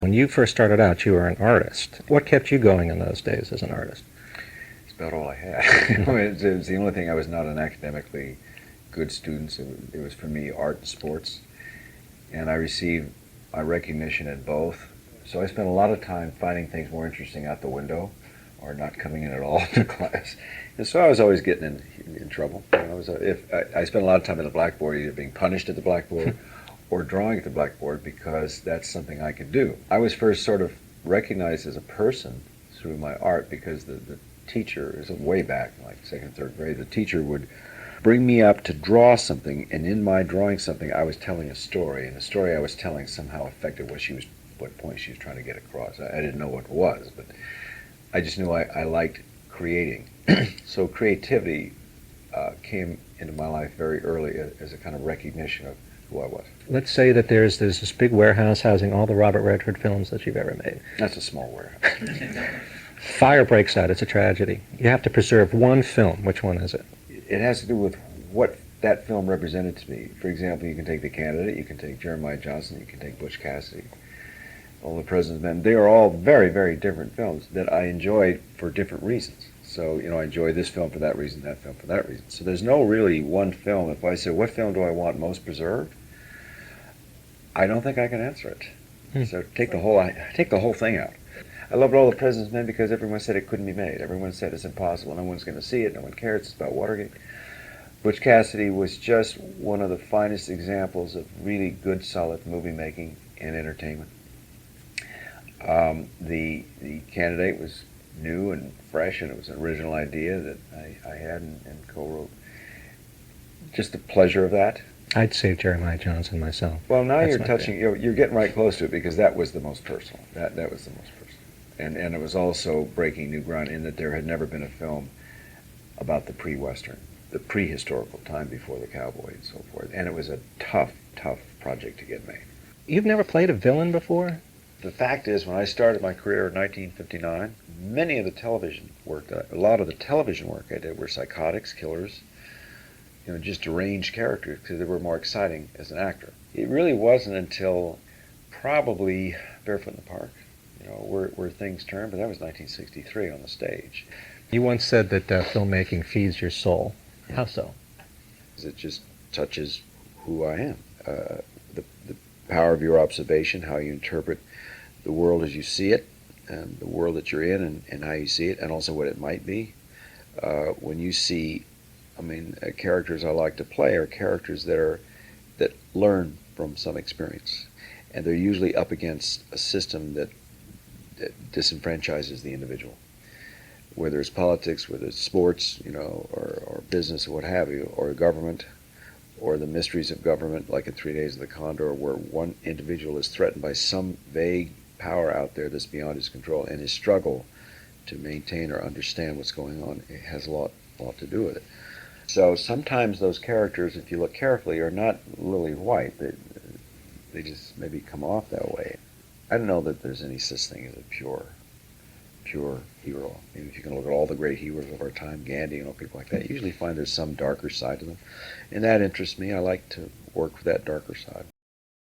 When you first started out, you were an artist. What kept you going in those days as an artist? It's about all I had. It was the only thing. I was not an academically good student. It was for me art and sports, and I received my recognition in both. So I spent a lot of time finding things more interesting out the window, or not coming in at all to class. And so I was always getting in trouble. If I spent a lot of time at the blackboard, either being punished at the blackboard or drawing at the blackboard, because that's something I could do. I was first sort of recognized as a person through my art because the teacher, is way back, like second, third grade, the teacher would bring me up to draw something, and in my drawing something, I was telling a story, and the story I was telling somehow affected what point she was trying to get across. I didn't know what it was, but I just knew I liked creating. So creativity came into my life very early as a kind of recognition of who I was. Let's say that there's this big warehouse housing all the Robert Redford films that you've ever made. That's a small warehouse. Fire breaks out. It's a tragedy. You have to preserve one film. Which one is it? It has to do with what that film represented to me. For example, you can take The Candidate, you can take Jeremiah Johnson, you can take Butch Cassidy, All the President's Men. They are all very, very different films that I enjoyed for different reasons. So, I enjoy this film for that reason, that film for that reason. So there's no really one film. If I say, what film do I want most preserved? I don't think I can answer it. So take the whole thing out. I loved All the President's Men because everyone said it couldn't be made. Everyone said it's impossible. No one's going to see it. No one cares. It's about Watergate. Butch Cassidy was just one of the finest examples of really good, solid movie making and entertainment. The Candidate was new and fresh, and it was an original idea that I had and co-wrote. Just the pleasure of that. I'd say Jeremiah Johnson myself. Well, now That's you're my touching. You're getting right close to it, because that was the most personal. That was the most personal, and it was also breaking new ground in that there had never been a film about the pre-Western, the prehistorical time before the cowboy and so forth. And it was a tough project to get made. You've never played a villain before? The fact is, when I started my career in 1959, many of the television work, a lot of the television work I did were psychotics, killers, just deranged characters, because they were more exciting as an actor. It really wasn't until probably Barefoot in the Park, where things turned, but that was 1963 on the stage. You once said that filmmaking feeds your soul. How so? It just touches who I am. The power of your observation, how you interpret the world as you see it, and the world that you're in, and how you see it, and also what it might be. When you see, characters I like to play are characters that learn from some experience, and they're usually up against a system that disenfranchises the individual. Whether it's politics, whether it's sports, or business, or what have you, or government, or the mysteries of government, like in 3 Days of the Condor, where one individual is threatened by some vague power out there that's beyond his control, and his struggle to maintain or understand what's going on, it has a lot to do with it. So sometimes those characters, if you look carefully, are not lily white. They just maybe come off that way. I don't know that there's any such thing as a pure hero. If you can look at all the great heroes of our time, Gandhi, people like that, you usually find there's some darker side to them. And that interests me. I like to work with that darker side.